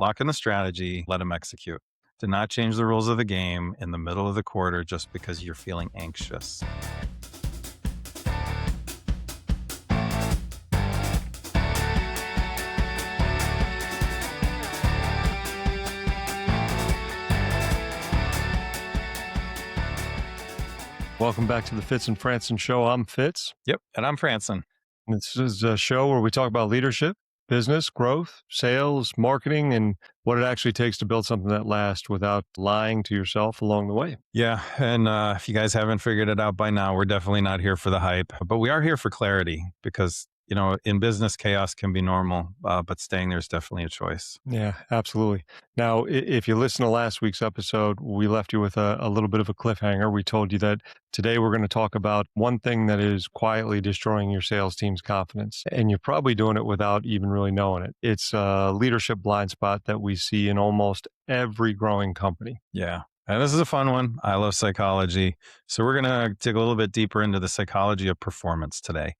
Lock in the strategy, let them execute. Do not change the rules of the game in the middle of the quarter just because you're feeling anxious. Welcome back to the Fitz and Franson Show. I'm Fitz. Yep. And I'm Franson. This is a show where we talk about leadership, business, growth, sales, marketing, and what it actually takes to build something that lasts without lying to yourself along the way. Yeah. And if you guys haven't figured it out by now, we're definitely not here for the hype, but we are here for clarity because, in business, chaos can be normal, but staying there is definitely a choice. Yeah, absolutely. Now, if you listen to last week's episode, we left you with a little bit of a cliffhanger. We told you that today we're going to talk about one thing that is quietly destroying your sales team's confidence, and you're probably doing it without even really knowing it. It's a leadership blind spot that we see in almost every growing company. Yeah. And this is a fun one. I love psychology. So we're going to dig a little bit deeper into the psychology of performance today.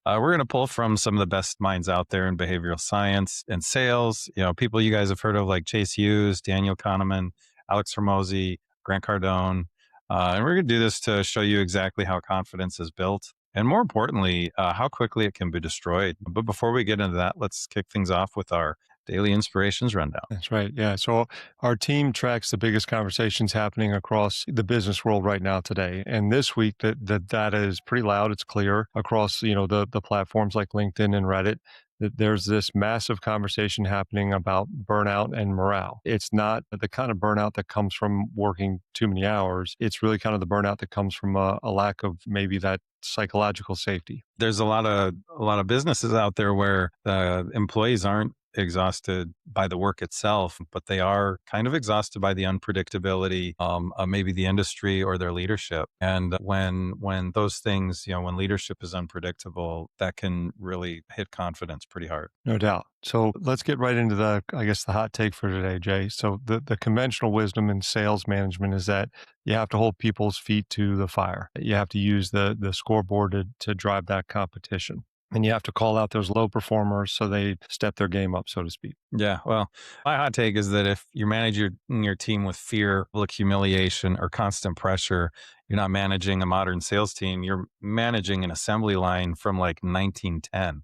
We're going to pull from some of the best minds out there in behavioral science and sales. People you guys have heard of like Chase Hughes, Daniel Kahneman, Alex Hormozi, Grant Cardone. And we're going to do this to show you exactly how confidence is built. And more importantly, how quickly it can be destroyed. But before we get into that, let's kick things off with our daily inspirations rundown. That's right. Yeah. So our team tracks the biggest conversations happening across the business world right now today. And this week, the data is pretty loud. It's clear across, the platforms like LinkedIn and Reddit that there's this massive conversation happening about burnout and morale. It's not the kind of burnout that comes from working too many hours. It's really kind of the burnout that comes from a lack of maybe that psychological safety. There's a lot of businesses out there where the employees aren't exhausted by the work itself, but they are kind of exhausted by the unpredictability of maybe the industry or their leadership. And when those things, when leadership is unpredictable, that can really hit confidence pretty hard. No doubt. So let's get right into the hot take for today, Jay. So the conventional wisdom in sales management is that you have to hold people's feet to the fire. You have to use the scoreboard to drive that competition. And you have to call out those low performers so they step their game up, so to speak. Yeah. Well, my hot take is that if you manage your team with fear, public humiliation, or constant pressure, you're not managing a modern sales team. You're managing an assembly line from like 1910.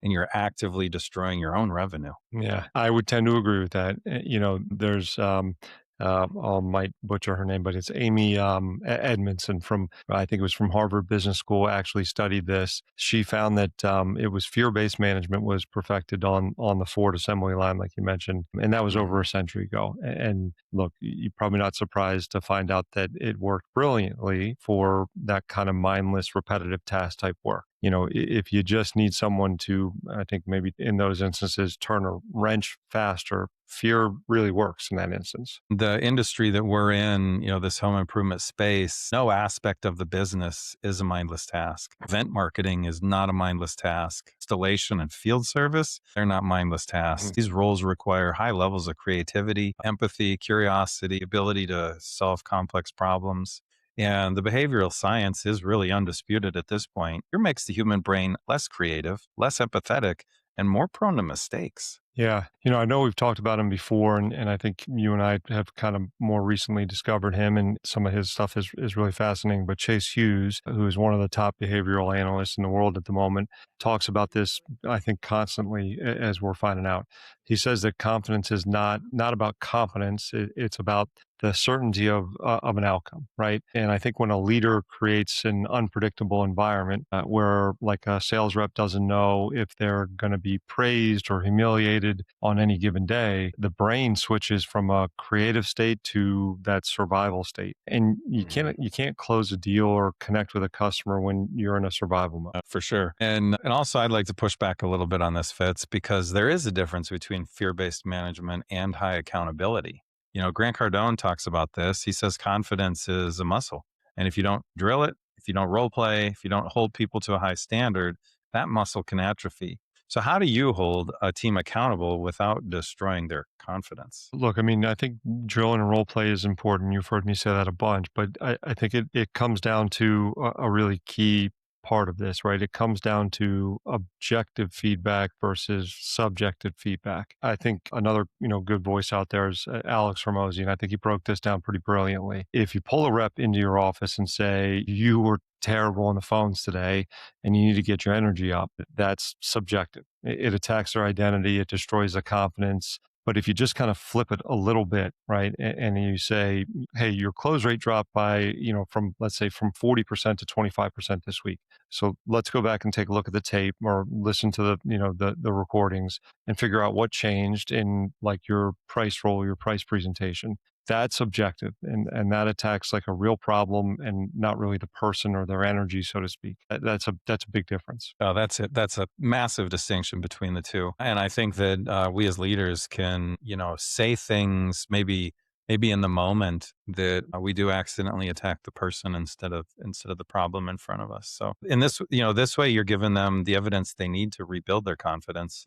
And you're actively destroying your own revenue. Yeah, I would tend to agree with that. There's I might butcher her name, but it's Amy Edmondson I think it was from Harvard Business School, actually studied this. She found that it was fear-based management was perfected on the Ford assembly line, like you mentioned, and that was over a century ago. And look, you're probably not surprised to find out that it worked brilliantly for that kind of mindless, repetitive task type work. If you just need someone to, I think maybe in those instances, turn a wrench faster, fear really works in that instance. The industry that we're in, this home improvement space, no aspect of the business is a mindless task. Event marketing is not a mindless task. Installation and field service, they're not mindless tasks. These roles require high levels of creativity, empathy, curiosity, ability to solve complex problems. And the behavioral science is really undisputed at this point. It makes the human brain less creative, less empathetic, and more prone to mistakes. Yeah. I know we've talked about him before, and I think you and I have kind of more recently discovered him, and some of his stuff is really fascinating. But Chase Hughes, who is one of the top behavioral analysts in the world at the moment, talks about this, I think, constantly as we're finding out. He says that confidence is not about competence. It's about the certainty of an outcome, right? And I think when a leader creates an unpredictable environment where like a sales rep doesn't know if they're going to be praised or humiliated on any given day, the brain switches from a creative state to that survival state. And you can't close a deal or connect with a customer when you're in a survival mode. For sure. And also I'd like to push back a little bit on this, Fitz, because there is a difference between fear-based management and high accountability. Grant Cardone talks about this. He says confidence is a muscle. And if you don't drill it, if you don't role play, if you don't hold people to a high standard, that muscle can atrophy. So how do you hold a team accountable without destroying their confidence? Look, I think drilling and role play is important. You've heard me say that a bunch, but I think it comes down to a really key part of this, right? It comes down to objective feedback versus subjective feedback. I think another, good voice out there is Alex Ramosi, and I think he broke this down pretty brilliantly. If you pull a rep into your office and say, you were terrible on the phones today and you need to get your energy up, that's subjective. It attacks their identity, it destroys their confidence. But if you just kind of flip it a little bit, right, and you say, hey, your close rate dropped by, from, let's say, from 40% to 25% this week. So let's go back and take a look at the tape or listen to the recordings and figure out what changed in like your price roll, your price presentation. That's subjective, and that attacks like a real problem and not really the person or their energy, so to speak. That's a big difference. Oh, that's it. That's a massive distinction between the two. And I think that we as leaders can, say things maybe in the moment that we do accidentally attack the person instead of the problem in front of us. So in this way, you're giving them the evidence they need to rebuild their confidence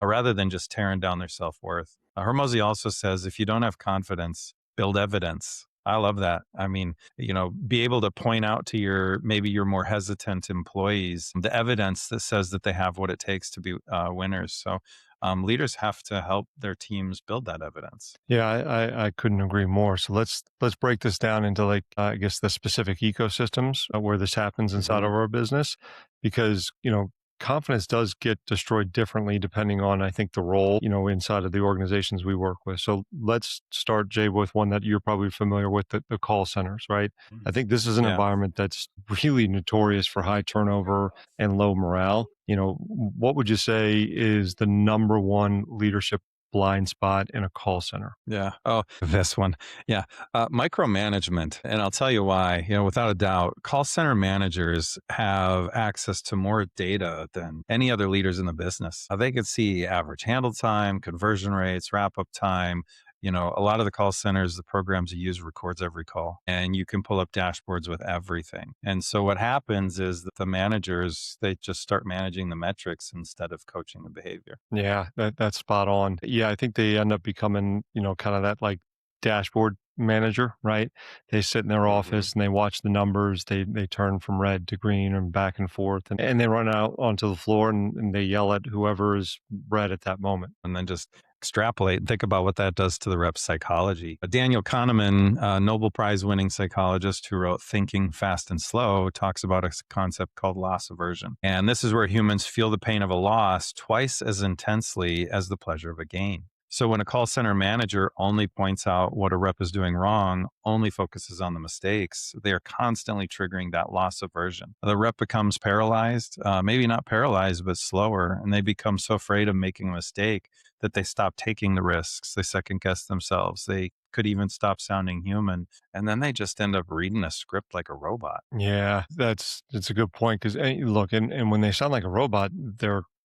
rather than just tearing down their self-worth. Hormozy also says, if you don't have confidence, build evidence. I love that. I mean, be able to point out to maybe your more hesitant employees the evidence that says that they have what it takes to be winners. So leaders have to help their teams build that evidence. Yeah, I couldn't agree more. So let's break this down into like I guess the specific ecosystems where this happens inside of our business, because confidence does get destroyed differently depending on, I think, the role, inside of the organizations we work with. So let's start, Jay, with one that you're probably familiar with, the call centers, right? I think this is an environment that's really notorious for high turnover and low morale. What would you say is the number one leadership blind spot in a call center? Yeah. Oh, this one. Yeah. Micromanagement. And I'll tell you why. Without a doubt, call center managers have access to more data than any other leaders in the business. They could see average handle time, conversion rates, wrap up time. A lot of the call centers, the programs you use records every call, and you can pull up dashboards with everything. And so what happens is that the managers, they just start managing the metrics instead of coaching the behavior. Yeah, that's spot on. Yeah, I think they end up becoming, kind of that like dashboard manager, right? They sit in their office and they watch the numbers. They turn from red to green and back and forth, and they run out onto the floor and they yell at whoever is red at that moment. And then just extrapolate and think about what that does to the rep's psychology. Daniel Kahneman, a Nobel Prize winning psychologist who wrote Thinking Fast and Slow, talks about a concept called loss aversion. And this is where humans feel the pain of a loss twice as intensely as the pleasure of a gain. So when a call center manager only points out what a rep is doing wrong, only focuses on the mistakes, they are constantly triggering that loss aversion. The rep becomes paralyzed, maybe not paralyzed, but slower, and they become so afraid of making a mistake that they stop taking the risks. They second guess themselves. They could even stop sounding human. And then they just end up reading a script like a robot. Yeah, that's a good point. Because look, and when they sound like a robot,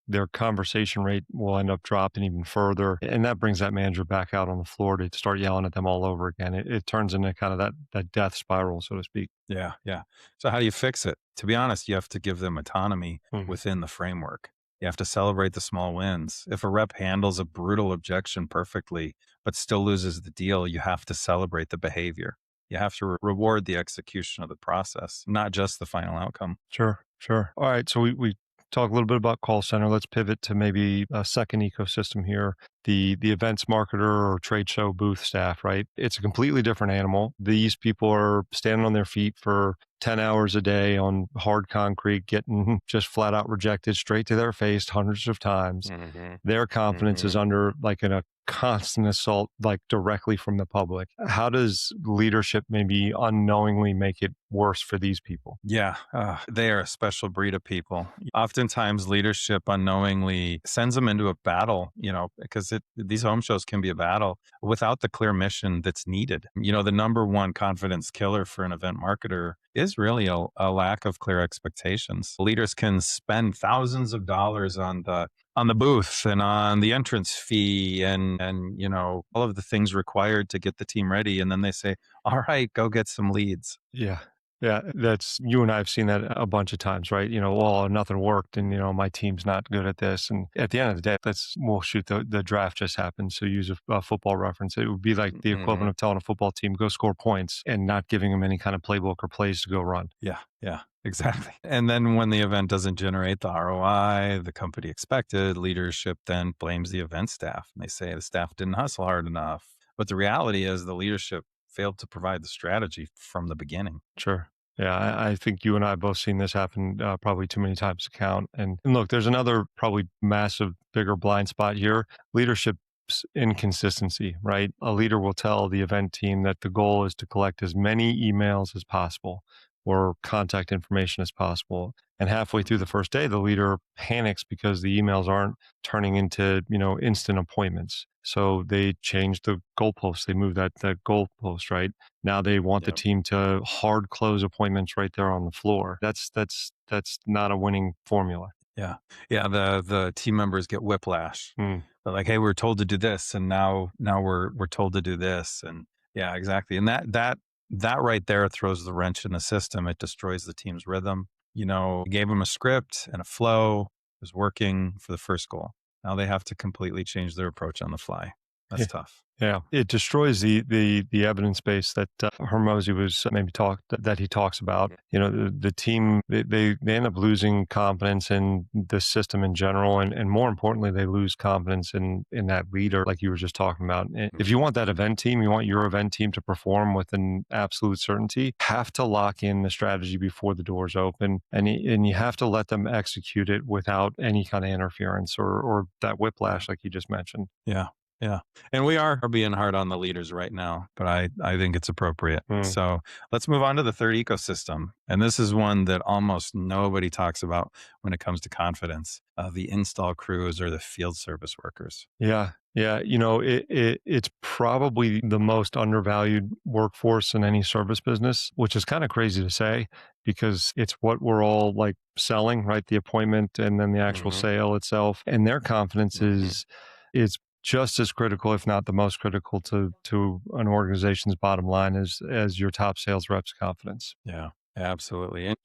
their conversation rate will end up dropping even further. And that brings that manager back out on the floor to start yelling at them all over again. It turns into kind of that death spiral, so to speak. Yeah, yeah. So how do you fix it? To be honest, you have to give them autonomy within the framework. You have to celebrate the small wins. If a rep handles a brutal objection perfectly, but still loses the deal, you have to celebrate the behavior. You have to reward the execution of the process, not just the final outcome. Sure. All right. So we talk a little bit about call center. Let's pivot to maybe a second ecosystem here. The events marketer or trade show booth staff, right? It's a completely different animal. These people are standing on their feet for 10 hours a day on hard concrete, getting just flat out rejected straight to their face hundreds of times. Their confidence is under like a constant assault, like directly from the public. How does leadership maybe unknowingly make it worse for these people? Yeah, they are a special breed of people. Oftentimes, leadership unknowingly sends them into a battle, because these home shows can be a battle without the clear mission that's needed. The number one confidence killer for an event marketer is really a lack of clear expectations. Leaders can spend thousands of dollars on the booth and on the entrance fee and all of the things required to get the team ready, and then they say, all right, go get some leads. Yeah. Yeah, that's you and I have seen that a bunch of times, right? Well, nothing worked, and my team's not good at this. And at the end of the day, the draft just happened. So use a football reference. It would be like the Hmm. equivalent of telling a football team go score points and not giving them any kind of playbook or plays to go run. Yeah, yeah, exactly. And then when the event doesn't generate the ROI the company expected, leadership then blames the event staff. And they say the staff didn't hustle hard enough. But the reality is the leadership failed to provide the strategy from the beginning. Sure. Yeah, I think you and I have both seen this happen probably too many times to count. And look, there's another probably massive, bigger blind spot here: leadership's inconsistency, right? A leader will tell the event team that the goal is to collect as many emails as possible or contact information as possible. And halfway through the first day, the leader panics because the emails aren't turning into, instant appointments. So they change the goalpost. They move that goalpost, right? Now they want the Yep. team to hard close appointments right there on the floor. That's not a winning formula. Yeah. Yeah. The team members get whiplash. Mm. They're like, hey, we're told to do this, and now we're told to do this. And yeah, exactly. And that right there throws the wrench in the system. It destroys the team's rhythm. You gave them a script and a flow. It was working for the first goal. Now they have to completely change their approach on the fly. That's tough. Yeah, it destroys the evidence base that Hormozy was maybe that he talks about. The team they end up losing confidence in the system in general, and more importantly, they lose confidence in that leader, like you were just talking about. And if you want that event team, you want your event team to perform with an absolute certainty, have to lock in the strategy before the doors open, and you have to let them execute it without any kind of interference or that whiplash, like you just mentioned. Yeah. Yeah. And we are being hard on the leaders right now, but I think it's appropriate. Mm. So let's move on to the third ecosystem. And this is one that almost nobody talks about when it comes to confidence, the install crews or the field service workers. Yeah. Yeah. It's probably the most undervalued workforce in any service business, which is kind of crazy to say because it's what we're all like selling, right? The appointment and then the actual Hmm. sale itself. And their confidence Hmm. is just as critical, if not the most critical to an organization's bottom line as your top sales rep's confidence. Yeah, absolutely. And,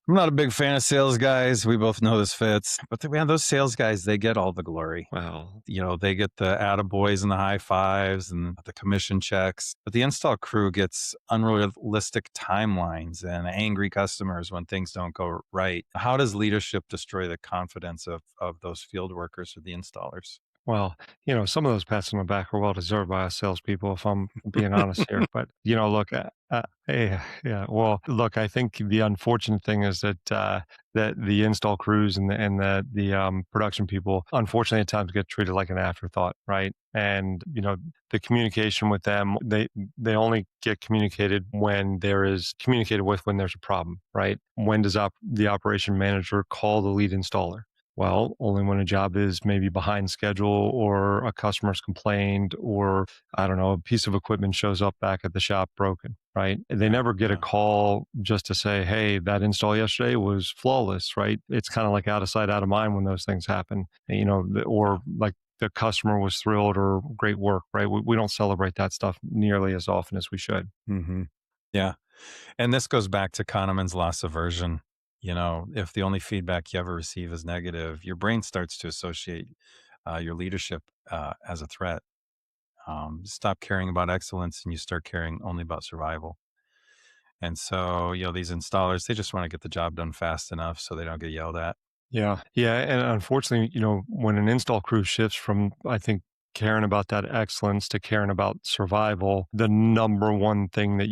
I'm not a big fan of sales guys. We both know this fits, but man, those sales guys, they get all the glory. Well, They get the attaboys and the high fives and the commission checks, but the install crew gets unrealistic timelines and angry customers when things don't go right. How does leadership destroy the confidence of those field workers or the installers? well, some of those pats on the back are well deserved by us salespeople, if I'm being honest here. But look, yeah. Well, look, I think the unfortunate thing is that the install crews and the production people, unfortunately, at times get treated like an afterthought, right? And the communication with them, they only get communicated with when there's a problem, right? When does the operation manager call the lead installer? Well, only when a job is maybe behind schedule or a customer's complained or, I don't know, a piece of equipment shows up back at the shop broken, right? They Yeah, never get a yeah, call just to say, hey, that install yesterday was flawless, right? It's kind of like out of sight, out of mind when those things happen, yeah. or like the customer was thrilled or great work, right? We don't celebrate that stuff nearly as often as we should. Hmm. Yeah. And this goes back to Kahneman's loss aversion. If the only feedback you ever receive is negative, your brain starts to associate your leadership as a threat. Stop caring about excellence and you start caring only about survival. And so, these installers, they just want to get the job done fast enough so they don't get yelled at. Yeah. Yeah. And unfortunately, when an install crew shifts from, I think, caring about that excellence to caring about survival, the number one thing that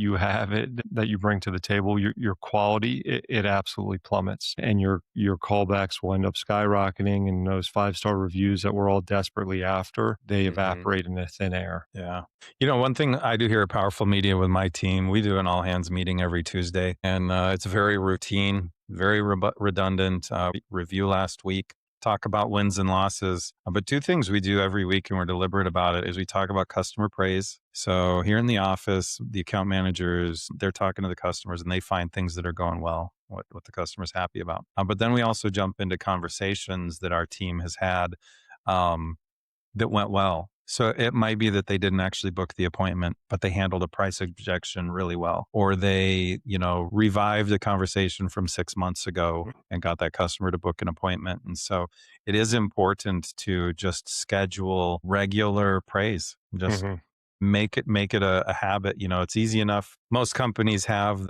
that you bring to the table, your quality, it absolutely plummets. And your callbacks will end up skyrocketing, and those 5-star reviews that we're all desperately after, they Hmm. evaporate into thin air. Yeah. One thing I do here at Powerful Media with my team, we do an all hands meeting every Tuesday, and it's very routine, very redundant. Review last week, talk about wins and losses. But two things we do every week, and we're deliberate about it, is we talk about customer praise. So here in the office, the account managers, they're talking to the customers and they find things that are going well, what the customer's happy about. But then we also jump into conversations that our team has had. Um, that went well. So it might be that they didn't actually book the appointment, but they handled a price objection really well. Or they, revived a conversation from 6 months ago and got that customer to book an appointment. And so it is important to just schedule regular praise. Just Mhm. make it a habit. It's easy enough. Most companies have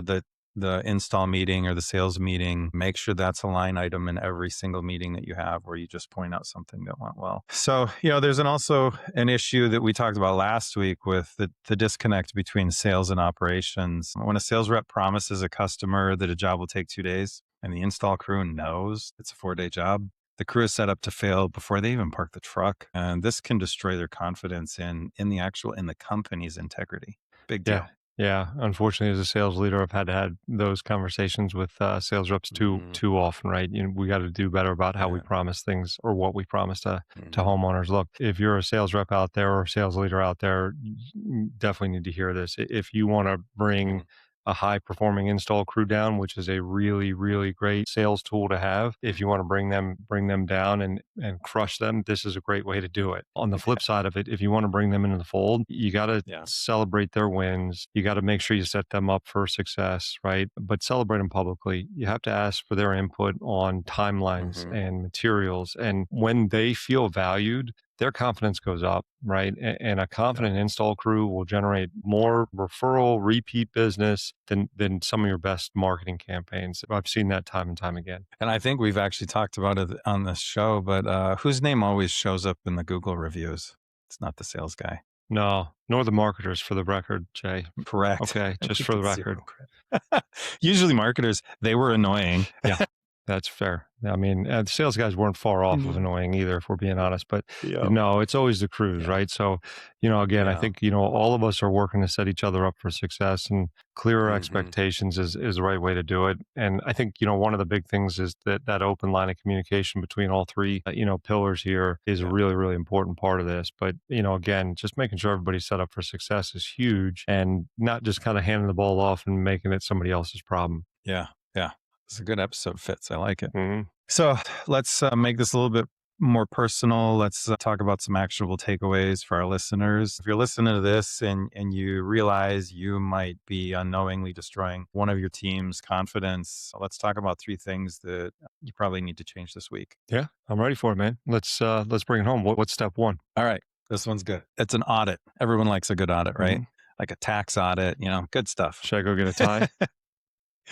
the install meeting or the sales meeting. Make sure that's a line item in every single meeting that you have where you just point out something that went well. So, there's also an issue that we talked about last week with the disconnect between sales and operations. When a sales rep promises a customer that a job will take 2 days and the install crew knows it's a 4-day job, the crew is set up to fail before they even park the truck. And this can destroy their confidence in the company's integrity. Big Yeah. deal. Yeah. Unfortunately, as a sales leader, I've had those conversations with sales reps Mhm. too often, right? We got to do better about how we Yeah. promise things or what we promise to Mhm. homeowners. Look, if you're a sales rep out there or a sales leader out there, you definitely need to hear this. If you want to bring Mhm. a high performing install crew down, which is a really, really great sales tool to have. If you want to bring them down and crush them, this is a great way to do it. On the flip side of it, if you want to bring them into the fold, you got to Yeah. celebrate their wins. You got to make sure you set them up for success, right? But celebrate them publicly. You have to ask for their input on timelines Mhm. and materials. And when they feel valued, their confidence goes up, right? And a Yeah. confident install crew will generate more referral, repeat business than some of your best marketing campaigns. I've seen that time and time again. And I think we've actually talked about it on this show, but whose name always shows up in the Google reviews? It's not the sales guy. No, nor the marketers, for the record, Jay. Correct. Okay, just We for the get record. zero credit. Usually marketers, they were annoying. Yeah, that's fair. I mean, the sales guys weren't far off of Mhm. annoying either, if we're being honest. But Yeah. no, it's always the crews, Yeah. right? So, again, I Yeah. think all of us are working to set each other up for success, and clearer Mhm. expectations is the right way to do it. And I think one of the big things is that open line of communication between all three pillars here is a Yeah. really, really important part of this. But again, just making sure everybody's set up for success is huge, and not just kind of handing the ball off and making it somebody else's problem. Yeah. Yeah. It's a good episode, Fitz. I like it. Mhm. So let's make this a little bit more personal. Let's talk about some actionable takeaways for our listeners. If you're listening to this and you realize you might be unknowingly destroying one of your team's confidence, let's talk about 3 things that you probably need to change this week. Yeah, I'm ready for it, man. Let's bring it home. What's step one? All right. This one's good. It's an audit. Everyone likes a good audit, right? Mhm. Like a tax audit, good stuff. Should I go get a tie?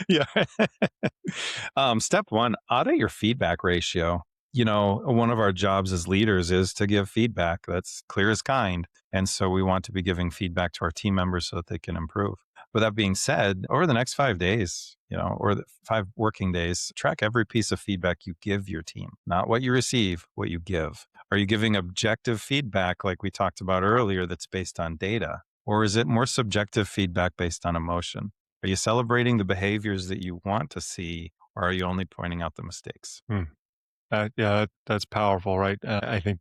Yeah. Step one, audit your feedback ratio. One of our jobs as leaders is to give feedback that's clear as kind. And so we want to be giving feedback to our team members so that they can improve. With that being said, over the next 5 days, or the 5 working days, track every piece of feedback you give your team, not what you receive, what you give. Are you giving objective feedback like we talked about earlier that's based on data? Or is it more subjective feedback based on emotion? Are you celebrating the behaviors that you want to see, or are you only pointing out the mistakes? Hmm. Yeah, that's powerful, right? I think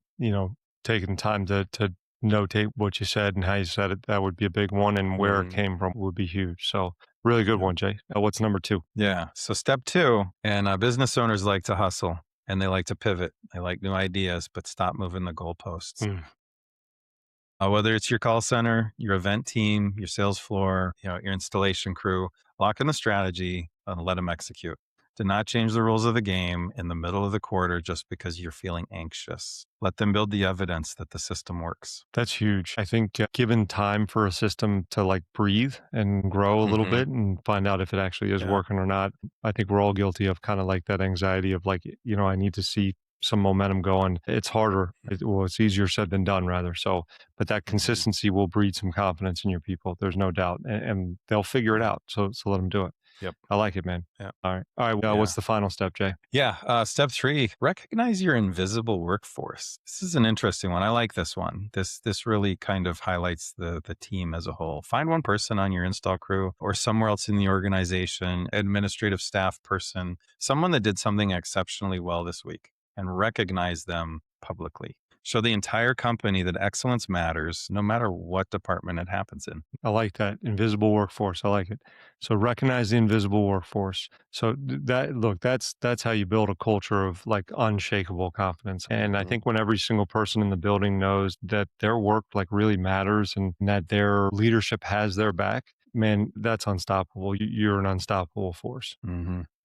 taking time to notate what you said and how you said it, that would be a big one, and where it Mhm. came from would be huge. So, really good Yeah. one, Jay. What's number two? Yeah. So, step two, and business owners like to hustle and they like to pivot. They like new ideas, but stop moving the goalposts. Hmm. Whether it's your call center, your event team, your sales floor, your installation crew, lock in the strategy and let them execute. Do not change the rules of the game in the middle of the quarter just because you're feeling anxious. Let them build the evidence that the system works. That's huge. I think given time for a system to breathe and grow a little Mhm. bit and find out if it actually is Yeah. working or not, I think we're all guilty of kind of that anxiety of I need to see some momentum going. It's harder. It's easier said than done, rather. So, but that Mhm. consistency will breed some confidence in your people. There's no doubt, and they'll figure it Yeah. out. So let them do it. Yep. I like it, man. Yep. All right. All right. Yeah. What's the final step, Jay? Yeah. Step 3, recognize your invisible workforce. This is an interesting one. I like this one. This really kind of highlights the team as a whole. Find one person on your install crew or somewhere else in the organization, administrative staff person, someone that did something exceptionally well this week, and recognize them publicly. Show the entire company that excellence matters, no matter what department it happens in. I like that. Invisible workforce. I like it. So recognize the invisible workforce. So that's how you build a culture of like unshakable confidence. And I think when every single person in the building knows that their work like really matters and that their leadership has their back, man, that's unstoppable. You're an unstoppable force.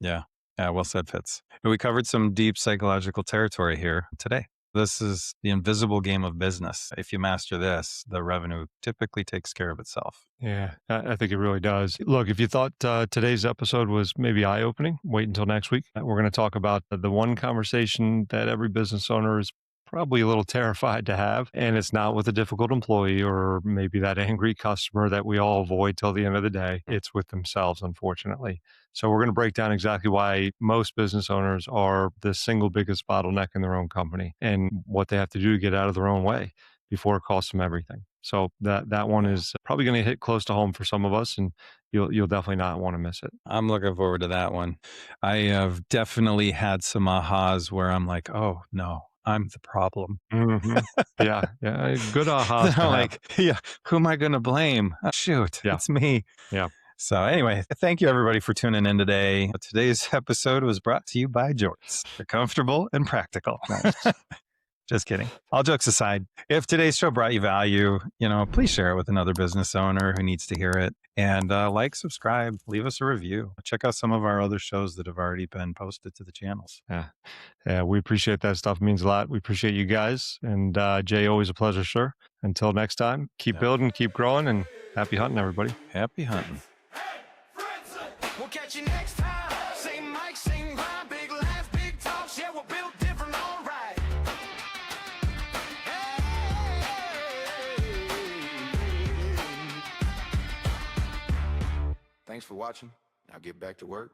Yeah. Yeah. Well said, Fitz. We covered some deep psychological territory here today. This is the invisible game of business. If you master this, the revenue typically takes care of itself. Yeah, I think it really does. Look, if you thought today's episode was maybe eye-opening, wait until next week. We're going to talk about the one conversation that every business owner is probably a little terrified to have. And it's not with a difficult employee or maybe that angry customer that we all avoid till the end of the day. It's with themselves, unfortunately. So we're going to break down exactly why most business owners are the single biggest bottleneck in their own company and what they have to do to get out of their own way before it costs them everything. So that one is probably going to hit close to home for some of us, and you'll definitely not want to miss it. I'm looking forward to that one. I have definitely had some ahas where I'm like, oh no, I'm the problem. Yeah. Good ahas. Like, yeah, who am I going to blame? Oh, shoot, it's me. Yeah. So anyway, thank you everybody for tuning in today. Today's episode was brought to you by jorts. They're comfortable and practical. Nice. Just kidding. All jokes aside, if today's show brought you value, please share it with another business owner who needs to hear it. And like, subscribe, leave us a review. Check out some of our other shows that have already been posted to the channels. Yeah, we appreciate that stuff. It means a lot. We appreciate you guys. And Jay, always a pleasure, sir. Until next time, keep building, keep growing, and happy hunting, everybody. Happy hunting. We'll catch you next time. Same mic, same vibe, big laughs, big talks. Yeah, we're built different, all right. Thanks for watching. Now get back to work.